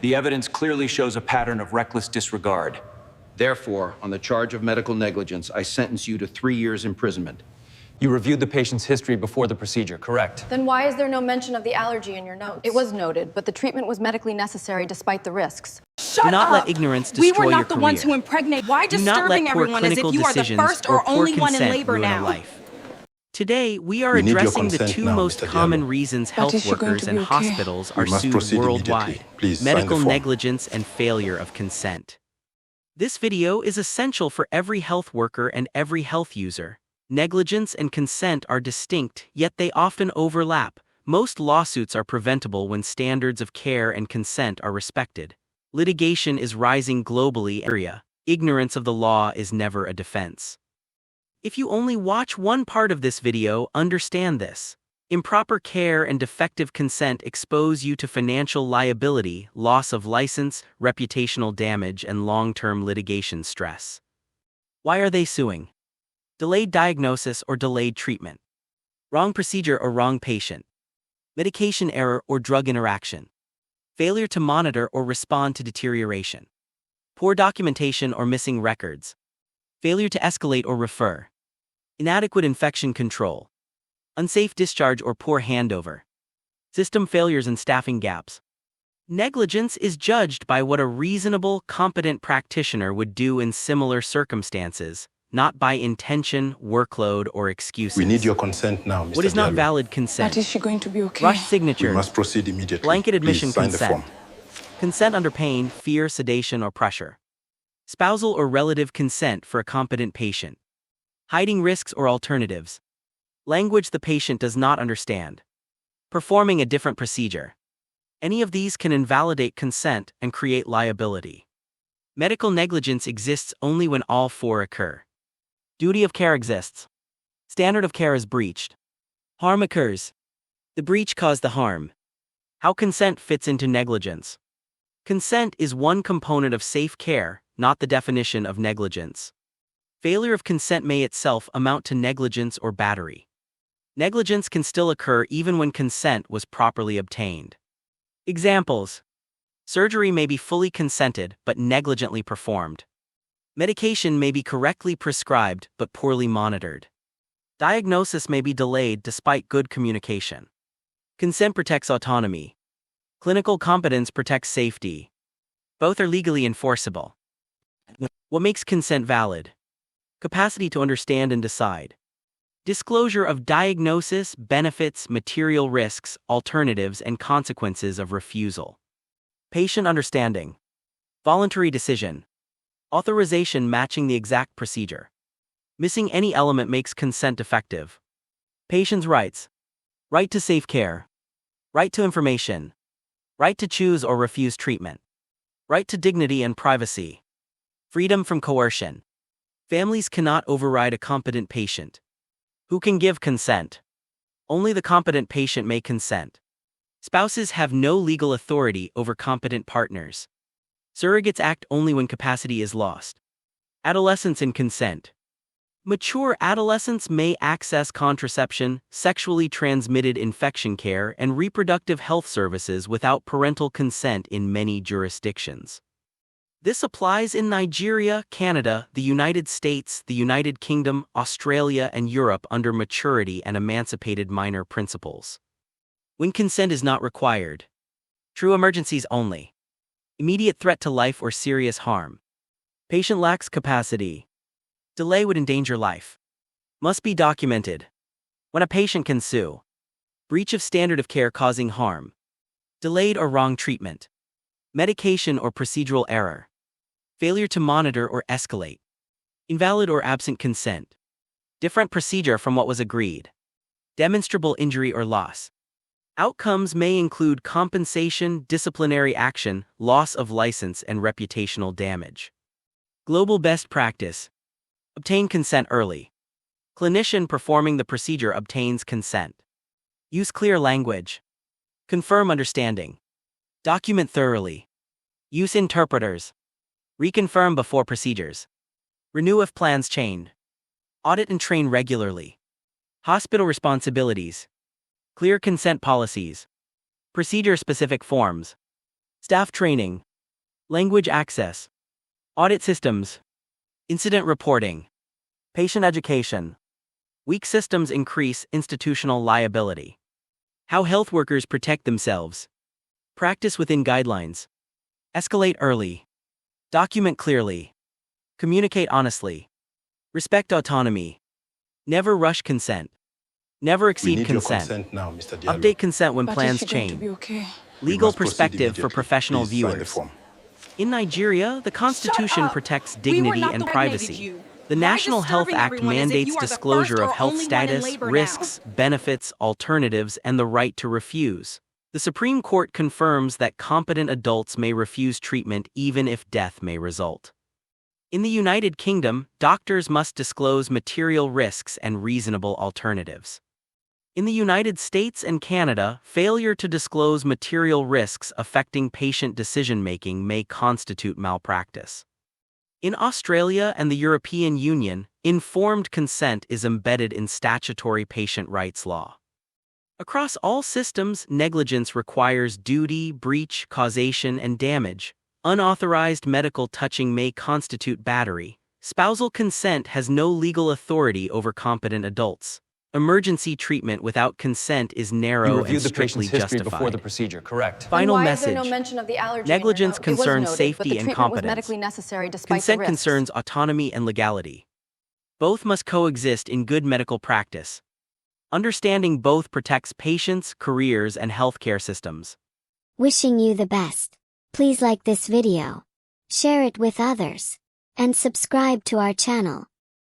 The evidence clearly shows a pattern of reckless disregard. Therefore, on the charge of medical negligence, I sentence you to 3 years imprisonment. You reviewed the patient's history before the procedure, correct? Then why is there no mention of the allergy in your notes? It was noted, but the treatment was medically necessary despite the risks. Do not let ignorance destroy your career. We were not the ones who impregnate. Why disturbing everyone as if you are the first or only one in labor now? Today, we are addressing the two most common reasons health workers and hospitals are sued worldwide: medical negligence and failure of consent. This video is essential for every health worker and every health user. Negligence and consent are distinct, yet they often overlap. Most lawsuits are preventable when standards of care and consent are respected. Litigation is rising globally. Ignorance of the law is never a defense. If you only watch one part of this video, understand this. Improper care and defective consent expose you to financial liability, loss of license, reputational damage, and long-term litigation stress. Why are they suing? Delayed diagnosis or delayed treatment. Wrong procedure or wrong patient. Medication error or drug interaction. Failure to monitor or respond to deterioration. Poor documentation or missing records. Failure to escalate or refer. Inadequate infection control. Unsafe discharge or poor handover. System failures and staffing gaps. Negligence is judged by what a reasonable, competent practitioner would do in similar circumstances, not by intention, workload, or excuses. We need your consent now, Mr. What is not Diallo. valid consent? But is she going to be okay? Rush signatures. We must proceed immediately. Blanket admission Please sign consent. the form. Consent under pain, fear, sedation, or pressure. Spousal or relative consent for a competent patient. Hiding risks or alternatives. Language the patient does not understand. Performing a different procedure. Any of these can invalidate consent and create liability. Medical negligence exists only when all four occur. Duty of care exists. Standard of care is breached. Harm occurs. The breach caused the harm. How consent fits into negligence. Consent is one component of safe care, not the definition of negligence. Failure of consent may itself amount to negligence or battery. Negligence can still occur even when consent was properly obtained. Examples. Surgery may be fully consented but negligently performed. Medication may be correctly prescribed but poorly monitored. Diagnosis may be delayed despite good communication. Consent protects autonomy. Clinical competence protects safety. Both are legally enforceable. What makes consent valid? Capacity to understand and decide. Disclosure of diagnosis, benefits, material risks, alternatives, and consequences of refusal. Patient understanding. Voluntary decision. Authorization matching the exact procedure. Missing any element makes consent defective. Patient's rights. Right to safe care. Right to information. Right to choose or refuse treatment. Right to dignity and privacy. Freedom from coercion. Families cannot override a competent patient. Who can give consent? Only the competent patient may consent. Spouses have no legal authority over competent partners. Surrogates act only when capacity is lost. Adolescents in consent. Mature adolescents may access contraception, sexually transmitted infection care, and reproductive health services without parental consent in many jurisdictions. This applies in Nigeria, Canada, the United States, the United Kingdom, Australia, and Europe under maturity and emancipated minor principles. When consent is not required. True emergencies only. Immediate threat to life or serious harm. Patient lacks capacity. Delay would endanger life. Must be documented. When a patient can sue. Breach of standard of care causing harm. Delayed or wrong treatment. Medication or procedural error. Failure to monitor or escalate. Invalid or absent consent. Different procedure from what was agreed. Demonstrable injury or loss. Outcomes may include compensation, disciplinary action, loss of license, and reputational damage. Global best practice. Obtain consent early. Clinician performing the procedure obtains consent. Use clear language. Confirm understanding. Document thoroughly. Use interpreters. Reconfirm before procedures. Renew if plans change. Audit and train regularly. Hospital responsibilities. Clear consent policies. Procedure-specific forms. Staff training. Language access. Audit systems. Incident reporting. Patient education. Weak systems increase institutional liability. How health workers protect themselves. Practice within guidelines. Escalate early. Document clearly. Communicate honestly. Respect autonomy. Never rush consent. Never We exceed need your consent. consent now, Mr. Diallo. Update consent when But plans is she going to change. be okay? We Legal must proceed perspective for immediately. professional Please sign the viewers. form. In Nigeria, the Constitution up. protects We were dignity not and the one who privacy. nominated you. The Why National Health disturbing Act everyone as if mandates you are the disclosure first of or health only one in status, labor now? risks, benefits, alternatives, and the right to refuse. The Supreme Court confirms that competent adults may refuse treatment even if death may result. In the United Kingdom, doctors must disclose material risks and reasonable alternatives. In the United States and Canada, failure to disclose material risks affecting patient decision-making may constitute malpractice. In Australia and the European Union, informed consent is embedded in statutory patient rights law. Across all systems, negligence requires duty, breach, causation, and damage. Unauthorized medical touching may constitute battery. Spousal consent has no legal authority over competent adults. Emergency treatment without consent is narrow You and reviewed the strictly patient's history justified. before the procedure, correct? Final Why message. is there no mention of the allergy Negligence in your note? It was concerns noted, but safety the and treatment competence. was medically necessary despite Consent the risks. concerns autonomy and legality. Both must coexist in good medical practice. Understanding both protects patients, careers, and healthcare systems. Wishing you the best. Please like this video, share it with others, and subscribe to our channel.